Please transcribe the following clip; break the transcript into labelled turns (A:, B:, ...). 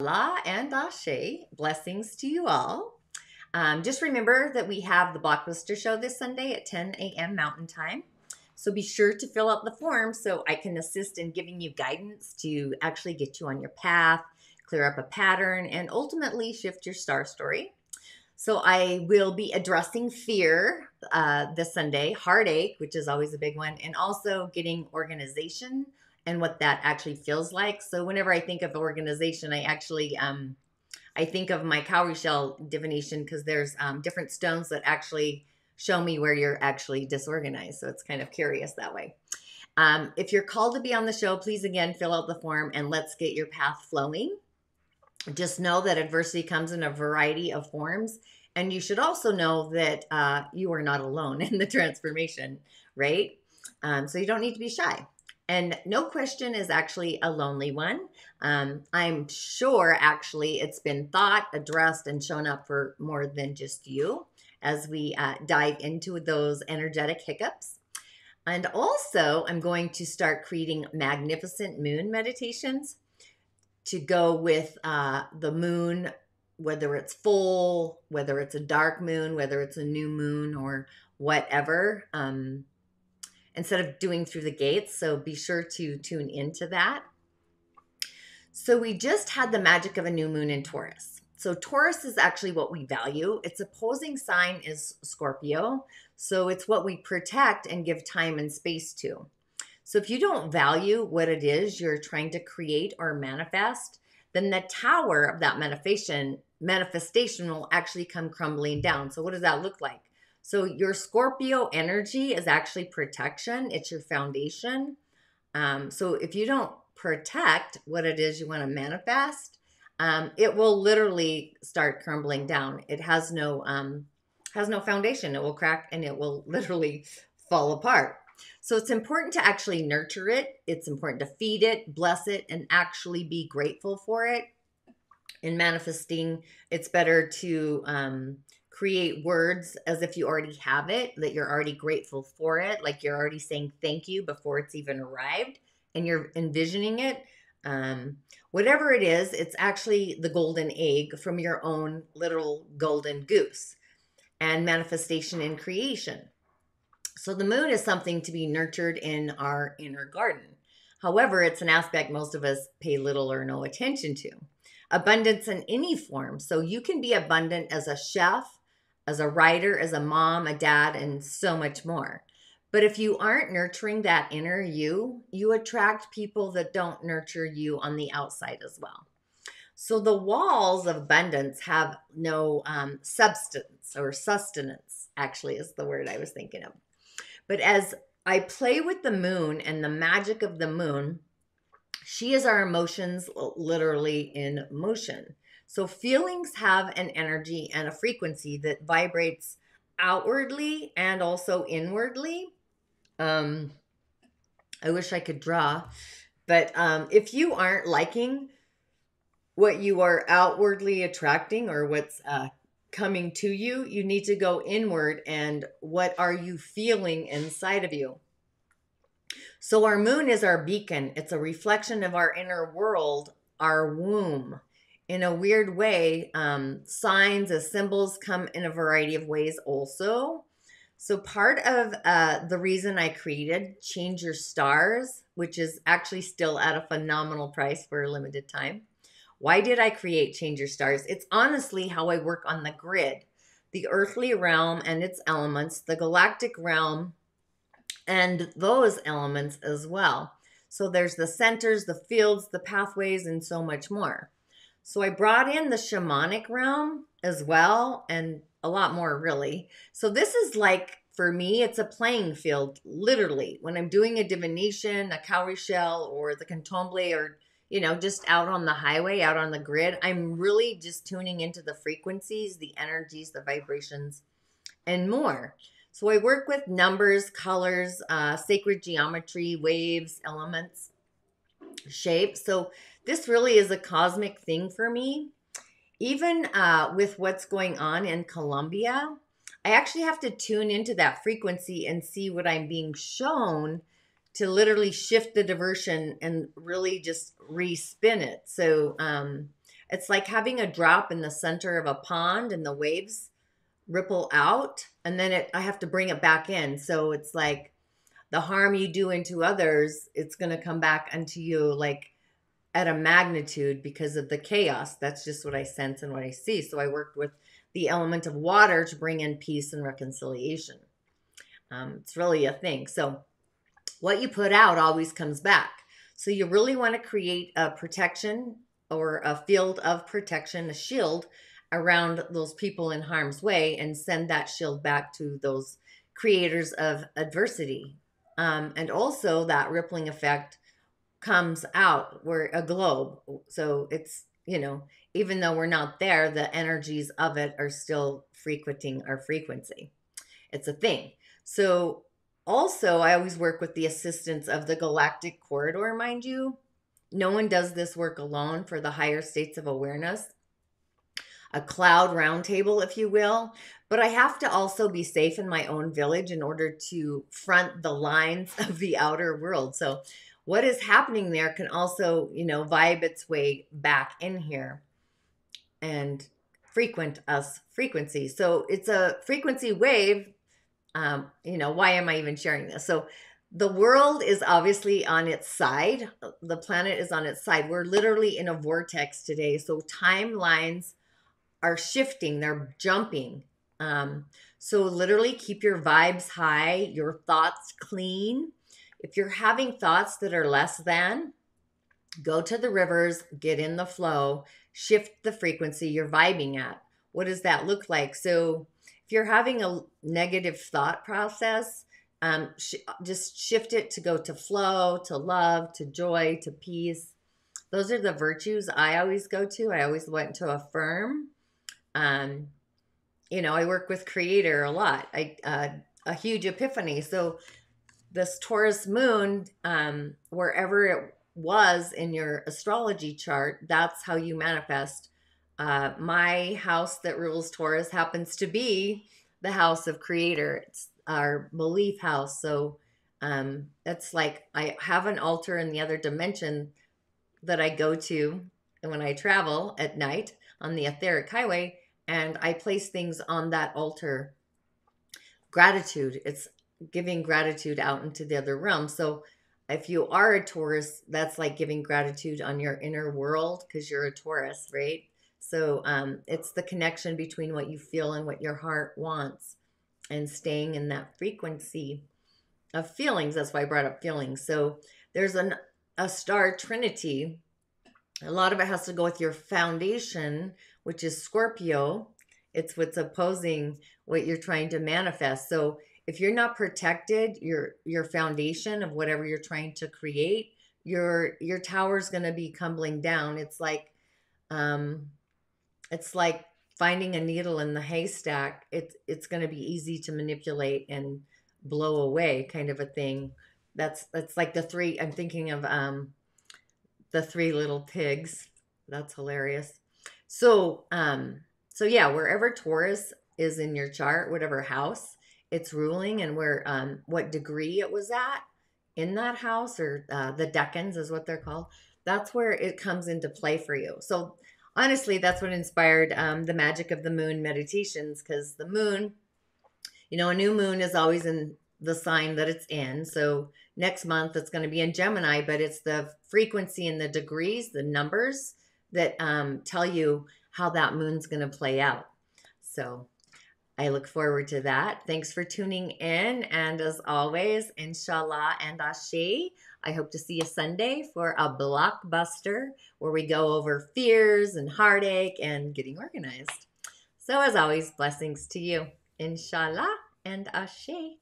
A: InSHalla and Ashe. Blessings to you all. Just remember that we have the Blockbuster show this Sunday at 10 a.m. Mountain Time. So be sure to fill out the form so I can assist in giving you guidance to actually get you on your path, clear up a pattern, and ultimately shift your star story. So I will be addressing fear this Sunday, heartache, which is always a big one, and also getting organization and what that actually feels like. So whenever I think of organization, I actually I think of my cowrie shell divination because there's different stones that actually show me where you're actually disorganized. So it's kind of curious that way. If you're called to be on the show, please again fill out the form and let's get your path flowing. Just know that adversity comes in a variety of forms. And you should also know that you are not alone in the transformation, right? So you don't need to be shy. And no question is actually a lonely one. I'm sure actually it's been thought, addressed, and shown up for more than just you as we dive into those energetic hiccups. And also, I'm going to start creating magnificent moon meditations to go with the moon, whether it's full, whether it's a dark moon, whether it's a new moon or whatever, instead of doing through the gates. So be sure to tune into that. So we just had the magic of a new moon in Taurus. So Taurus is actually what we value. Its opposing sign is Scorpio. So it's what we protect and give time and space to. So if you don't value what it is you're trying to create or manifest, then the tower of that manifestation will actually come crumbling down. So what does that look like? So your Scorpio energy is actually protection. It's your foundation. So if you don't protect what it is you want to manifest, it will literally start crumbling down. It has no foundation. It will crack and it will literally fall apart. So it's important to actually nurture it. It's important to feed it, bless it, and actually be grateful for it. In manifesting, it's better to create words as if you already have it, that you're already grateful for it, like you're already saying thank you before it's even arrived, and you're envisioning it. Whatever it is, it's actually the golden egg from your own literal golden goose and manifestation and creation. So the moon is something to be nurtured in our inner garden. However, it's an aspect most of us pay little or no attention to. Abundance in any form. So you can be abundant as a chef, as a writer, as a mom, a dad, and so much more. But if you aren't nurturing that inner you, you attract people that don't nurture you on the outside as well. So the walls of abundance have no substance or sustenance, actually, is the word I was thinking of. But as I play with the moon and the magic of the moon, she is our emotions literally in motion. So feelings have an energy and a frequency that vibrates outwardly and also inwardly. I wish I could draw, but if you aren't liking what you are outwardly attracting or what's coming to you, you need to go inward and what are you feeling inside of you? So our moon is our beacon. It's a reflection of our inner world, our womb. In a weird way, signs as symbols come in a variety of ways also. So part of the reason I created Change Your Stars, which is actually still at a phenomenal price for a limited time. Why did I create Change Your Stars? It's honestly how I work on the grid, the earthly realm and its elements, the galactic realm and those elements as well. So there's the centers, the fields, the pathways, and so much more. So I brought in the shamanic realm as well and a lot more really. So this is like, for me, it's a playing field, literally. When I'm doing a divination, a cowrie shell, or the candomblé, or just out on the highway, out on the grid, I'm really just tuning into the frequencies, the energies, the vibrations, and more. So I work with numbers, colors, sacred geometry, waves, elements, shapes. So this really is a cosmic thing for me. Even with what's going on in Colombia, I actually have to tune into that frequency and see what I'm being shown to literally shift the diversion and really just respin it. So It's like having a drop in the center of a pond and the waves ripple out, and then I have to bring it back in. So it's like the harm you do into others, it's going to come back unto you like at a magnitude because of the chaos. That's just what I sense and what I see. So I worked with the element of water to bring in peace and reconciliation. It's really a thing. So what you put out always comes back. So you really want to create a protection or a field of protection, a shield around those people in harm's way, and send that shield back to those creators of adversity. And also that rippling effect comes out. We're a globe. So it's, even though we're not there, the energies of it are still frequenting our frequency. It's a thing. So also, I always work with the assistance of the Galactic Corridor, mind you. No one does this work alone for the higher states of awareness. A cloud roundtable, if you will. But I have to also be safe in my own village in order to front the lines of the outer world. So what is happening there can also, vibe its way back in here and frequency. So it's a frequency wave. Why am I even sharing this? So the world is obviously on its side. The planet is on its side. We're literally in a vortex today. So timelines are shifting. They're jumping. So literally keep your vibes high, your thoughts clean. If you're having thoughts that are less than, go to the rivers, get in the flow, shift the frequency you're vibing at. What does that look like? So if you're having a negative thought process, just shift it to go to flow, to love, to joy, to peace. Those are the virtues I always go to. I always went to affirm. I work with Creator a lot. A huge epiphany. So this Taurus moon, wherever it was in your astrology chart, that's how you manifest. My house that rules Taurus happens to be the house of Creator. It's our belief house. So it's like I have an altar in the other dimension that I go to when I travel at night on the etheric highway, and I place things on that altar. Gratitude. It's giving gratitude out into the other realm. So if you are a Taurus, that's like giving gratitude on your inner world because you're a Taurus, right? So it's the connection between what you feel and what your heart wants and staying in that frequency of feelings. That's why I brought up feelings. So there's a star trinity. A lot of it has to go with your foundation, which is Scorpio. It's what's opposing what you're trying to manifest. So if you're not protected, your foundation of whatever you're trying to create, your tower is going to be crumbling down. It's like finding a needle in the haystack. It's going to be easy to manipulate and blow away, kind of a thing. That's like the three. I'm thinking of the Three Little Pigs. That's hilarious. So yeah, wherever Taurus is in your chart, whatever house it's ruling, and where what degree it was at in that house, or the decans is what they're called, that's where it comes into play for you. So honestly, that's what inspired the Magick of the Moon meditations, because the moon, a new moon is always in the sign that it's in. So next month it's going to be in Gemini, but it's the frequency and the degrees, the numbers that tell you how that moon's going to play out. So I look forward to that. Thanks for tuning in. And as always, InSHalla and Ashe. I hope to see you Sunday for a blockbuster where we go over fears and heartache and getting organized. So as always, blessings to you. InSHalla and Ashe.